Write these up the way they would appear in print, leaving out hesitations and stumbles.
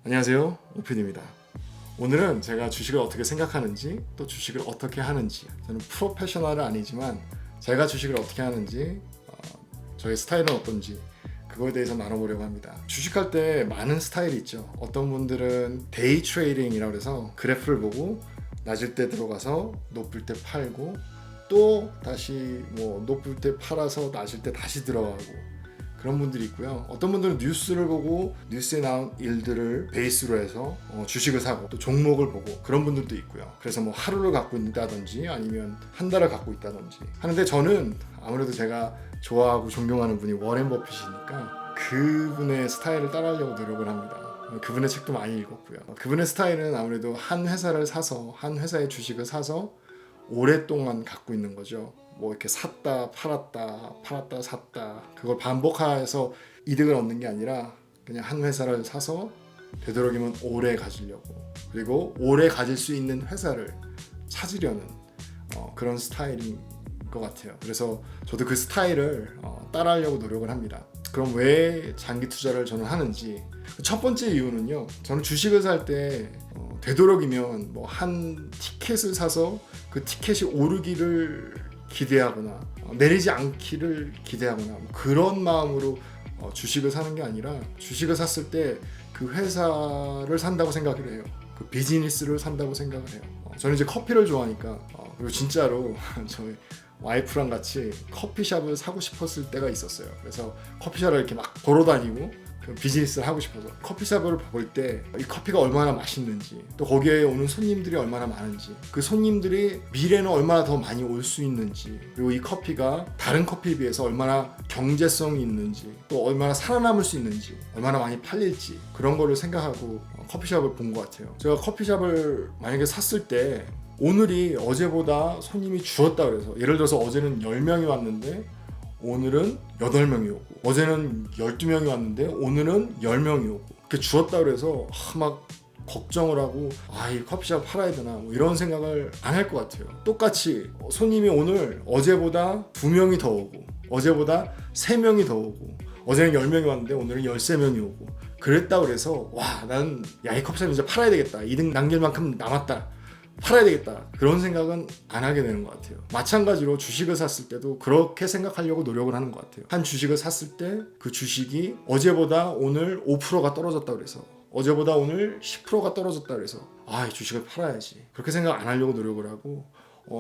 안녕하세요, 오픈입니다. 오늘은 제가 주식을 어떻게 생각하는지, 또 주식을 어떻게 하는지, 저는 프로페셔널은 아니지만 제가 주식을 어떻게 하는지, 저의 스타일은 어떤지 그거에 대해서 나눠보려고 합니다. 주식할 때 많은 스타일이 있죠. 어떤 분들은 데이 트레이딩이라고 해서 그래프를 보고 낮을 때 들어가서 높을 때 팔고, 또 다시 높을 때 팔아서 낮을 때 다시 들어가고, 그런 분들이 있고요. 어떤 분들은 뉴스를 보고 뉴스에 나온 일들을 베이스로 해서 주식을 사고, 또 종목을 보고, 그런 분들도 있고요. 그래서 하루를 갖고 있다든지 아니면 한 달을 갖고 있다든지 하는데, 저는 아무래도 제가 좋아하고 존경하는 분이 워렌 버핏이니까 그분의 스타일을 따라하려고 노력을 합니다. 그분의 책도 많이 읽었고요. 그분의 스타일은 아무래도 한 회사를 사서, 한 회사의 주식을 사서 오랫동안 갖고 있는 거죠. 이렇게 샀다 팔았다 샀다, 그걸 반복해서 이득을 얻는 게 아니라 그냥 한 회사를 사서 되도록이면 오래 가지려고, 그리고 오래 가질 수 있는 회사를 찾으려는 그런 스타일인 것 같아요. 그래서 저도 그 스타일을 따라하려고 노력을 합니다. 그럼 왜 장기 투자를 저는 하는지, 첫 번째 이유는요, 저는 주식을 살 때 되도록이면 한 티켓을 사서 그 티켓이 오르기를 기대하거나 내리지 않기를 기대하거나 그런 마음으로 주식을 사는 게 아니라, 주식을 샀을 때 그 회사를 산다고 생각을 해요. 그 비즈니스를 산다고 생각을 해요. 저는 이제 커피를 좋아하니까, 그리고 진짜로 저희 와이프랑 같이 커피숍을 사고 싶었을 때가 있었어요. 그래서 커피숍을 이렇게 막 돌아다니고 비즈니스를 하고 싶어서 커피숍을 볼 때 이 커피가 얼마나 맛있는지, 또 거기에 오는 손님들이 얼마나 많은지, 그 손님들이 미래는 얼마나 더 많이 올 수 있는지, 그리고 이 커피가 다른 커피에 비해서 얼마나 경제성이 있는지, 또 얼마나 살아남을 수 있는지, 얼마나 많이 팔릴지, 그런 거를 생각하고 커피숍을 본 것 같아요. 제가 커피숍을 만약에 샀을 때 오늘이 어제보다 손님이 줄었다 그래서, 예를 들어서 어제는 10명이 왔는데 오늘은 8명이 오고, 어제는 12명이 왔는데 오늘은 10명이 오고, 이렇게 줄었다 그래서 막 걱정을 하고, 이 커피숍 팔아야 되나 이런 생각을 안 할 것 같아요. 똑같이 손님이 오늘 어제보다 2명이 더 오고, 어제보다 3명이 더 오고, 어제는 10명이 왔는데 오늘은 13명이 오고, 그랬다 그래서 나는 이 커피숍 이제 팔아야 되겠다, 이득 남길 만큼 남았다, 팔아야 되겠다, 그런 생각은 안 하게 되는 것 같아요. 마찬가지로 주식을 샀을 때도 그렇게 생각하려고 노력을 하는 것 같아요. 한 주식을 샀을 때 그 주식이 어제보다 오늘 5%가 떨어졌다 그래서, 어제보다 오늘 10%가 떨어졌다 그래서 이 주식을 팔아야지, 그렇게 생각 안 하려고 노력을 하고,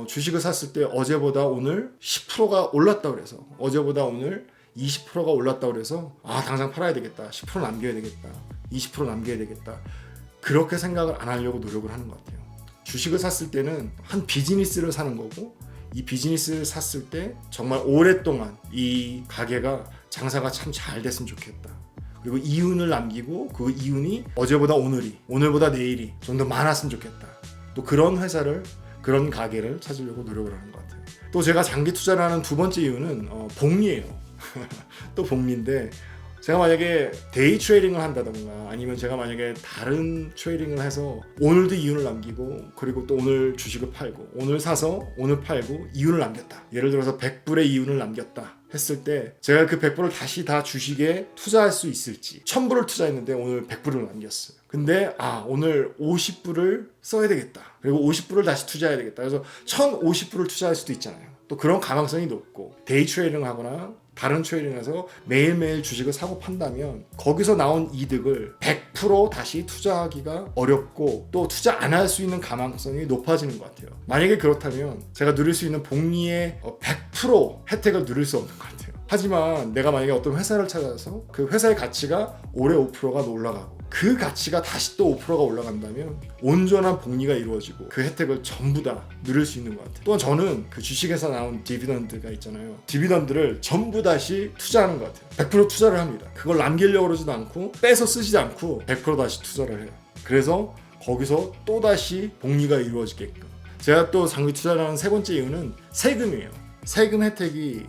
주식을 샀을 때 어제보다 오늘 10%가 올랐다 그래서, 어제보다 오늘 20%가 올랐다 그래서 당장 팔아야 되겠다, 10% 남겨야 되겠다, 20% 남겨야 되겠다, 그렇게 생각을 안 하려고 노력을 하는 것 같아요. 주식을 샀을 때는 한 비즈니스를 사는 거고, 이 비즈니스를 샀을 때 정말 오랫동안 이 가게가 장사가 참 잘 됐으면 좋겠다, 그리고 이윤을 남기고 그 이윤이 어제보다 오늘이, 오늘보다 내일이 좀 더 많았으면 좋겠다, 또 그런 회사를, 그런 가게를 찾으려고 노력을 하는 것 같아요. 또 제가 장기 투자를 하는 두 번째 이유는 복리예요. 또 복리인데, 제가 만약에 데이 트레이딩을 한다던가, 아니면 제가 만약에 다른 트레이딩을 해서 오늘도 이윤을 남기고, 그리고 또 오늘 주식을 팔고, 오늘 사서 오늘 팔고 이윤을 남겼다, 예를 들어서 100불의 이윤을 남겼다 했을 때, 제가 그 100불을 다시 다 주식에 투자할 수 있을지, 1000불을 투자했는데 오늘 100불을 남겼어요. 근데 오늘 50불을 써야 되겠다, 그리고 50불을 다시 투자해야 되겠다, 그래서 1050불을 투자할 수도 있잖아요. 또 그런 가능성이 높고, 데이 트레이딩을 하거나 다른 트레이딩에서 매일매일 주식을 사고 판다면 거기서 나온 이득을 100% 다시 투자하기가 어렵고, 또 투자 안 할 수 있는 가능성이 높아지는 것 같아요. 만약에 그렇다면 제가 누릴 수 있는 복리의 100% 혜택을 누릴 수 없는 것 같아요. 하지만 내가 만약에 어떤 회사를 찾아서 그 회사의 가치가 올해 5%가 올라가고, 그 가치가 다시 또 5%가 올라간다면 온전한 복리가 이루어지고 그 혜택을 전부 다 누릴 수 있는 것 같아요. 또한 저는 그 주식에서 나온 디비던드가 있잖아요. 디비던드를 전부 다시 투자하는 것 같아요. 100% 투자를 합니다. 그걸 남기려고 그러지도 않고, 빼서 쓰지 않고 100% 다시 투자를 해요. 그래서 거기서 또 다시 복리가 이루어지게끔. 제가 또 장기 투자를 하는 세 번째 이유는 세금이에요. 세금 혜택이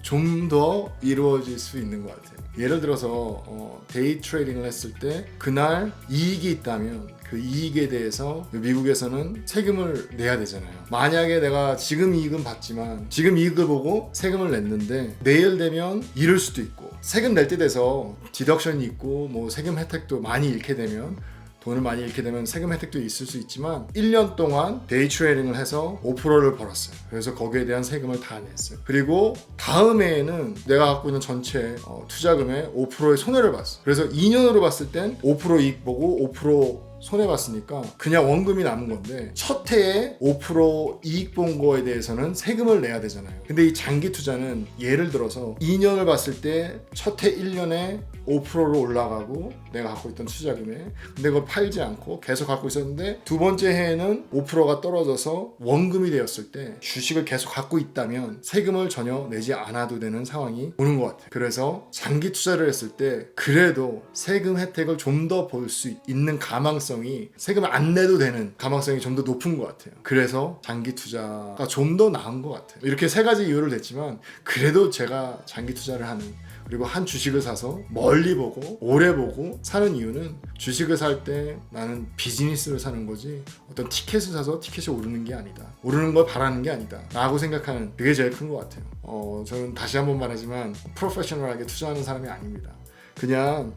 좀 더 이루어질 수 있는 것 같아요. 예를 들어서 데이 트레이딩을 했을 때 그날 이익이 있다면 그 이익에 대해서 미국에서는 세금을 내야 되잖아요. 만약에 내가 지금 이익은 받지만 지금 이익을 보고 세금을 냈는데 내일 되면 잃을 수도 있고, 세금 낼 때 돼서 디덕션이 있고 뭐 세금 혜택도 많이 잃게 되면 돈을 많이 잃게 되면 세금 혜택도 있을 수 있지만 1년 동안 데이 트레이딩을 해서 5%를 벌었어요. 그래서 거기에 대한 세금을 다 냈어요. 그리고 다음 해에는 내가 갖고 있는 전체 투자금의 5%의 손해를 봤어. 그래서 2년으로 봤을 땐 5% 이익 보고 5% 손해봤으니까 그냥 원금이 남은 건데 첫 해에 5% 이익 본 거에 대해서는 세금을 내야 되잖아요. 근데 이 장기 투자는 예를 들어서 2년을 봤을 때 첫 해 1년에 5%로 올라가고 내가 갖고 있던 투자금에 근데 그걸 팔지 않고 계속 갖고 있었는데 두 번째 해에는 5%가 떨어져서 원금이 되었을 때 주식을 계속 갖고 있다면 세금을 전혀 내지 않아도 되는 상황이 오는 것 같아요. 그래서 장기 투자를 했을 때 그래도 세금 혜택을 좀 더 볼 수 있는 가망성이 세금을 안 내도 되는 가망성이 좀 더 높은 것 같아요. 그래서 장기 투자가 좀 더 나은 것 같아요. 이렇게 세 가지 이유를 냈지만 그래도 제가 장기 투자를 하는 그리고 한 주식을 사서 멀리 보고 오래 보고 사는 이유는 주식을 살 때 나는 비즈니스를 사는 거지 어떤 티켓을 사서 티켓이 오르는 게 아니다. 오르는 걸 바라는 게 아니다. 라고 생각하는 그게 제일 큰 것 같아요. 저는 다시 한번 말하지만 프로페셔널하게 투자하는 사람이 아닙니다. 그냥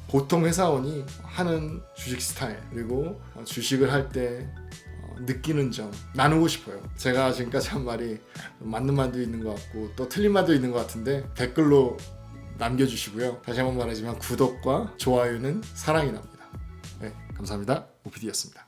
보통 회사원이 하는 주식 스타일 그리고 주식을 할 때 느끼는 점 나누고 싶어요. 제가 지금까지 한 말이 맞는 말도 있는 것 같고 또 틀린 말도 있는 것 같은데 댓글로 남겨주시고요. 다시 한번 말하지만 구독과 좋아요는 사랑이 납니다. 네, 감사합니다. OPD였습니다.